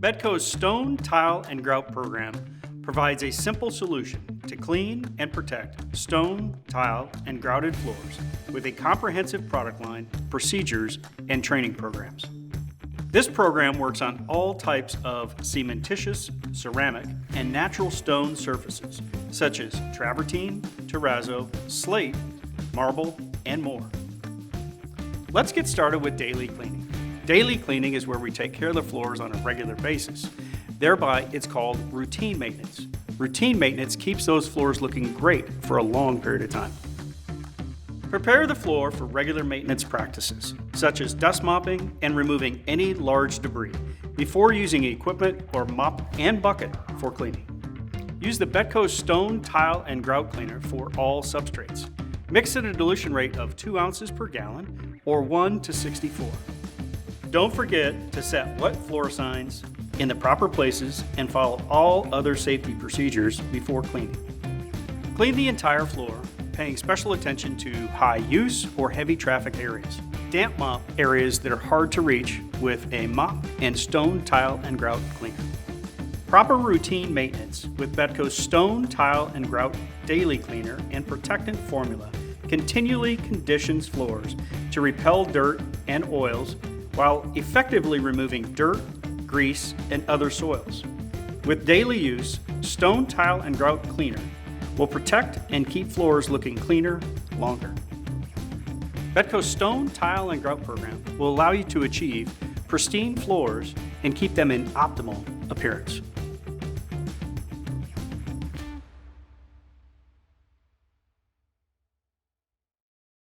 Betco's Stone, Tile, and Grout program provides a simple solution to clean and protect stone, tile, and grouted floors with a comprehensive product line, procedures, and training programs. This program works on all types of cementitious, ceramic, and natural stone surfaces, such as travertine, terrazzo, slate, marble, and more. Let's get started with daily cleaning. Daily cleaning is where we take care of the floors on a regular basis. Thereby, it's called routine maintenance. Routine maintenance keeps those floors looking great for a long period of time. Prepare the floor for regular maintenance practices, such as dust mopping and removing any large debris before using equipment or mop and bucket for cleaning. Use the Betco Stone, Tile, and Grout Cleaner for all substrates. Mix at a dilution rate of 2 ounces per gallon or 1 to 64. Don't forget to set wet floor signs in the proper places and follow all other safety procedures before cleaning. Clean the entire floor, paying special attention to high use or heavy traffic areas. Damp mop areas that are hard to reach with a mop and Stone, Tile, and Grout Cleaner. Proper routine maintenance with Betco's Stone, Tile, and Grout Daily Cleaner and Protectant Formula continually conditions floors to repel dirt and oils while effectively removing dirt, grease, and other soils. With daily use, Stone, Tile, and Grout Cleaner will protect and keep floors looking cleaner longer. Betco's Stone, Tile, and Grout program will allow you to achieve pristine floors and keep them in optimal appearance.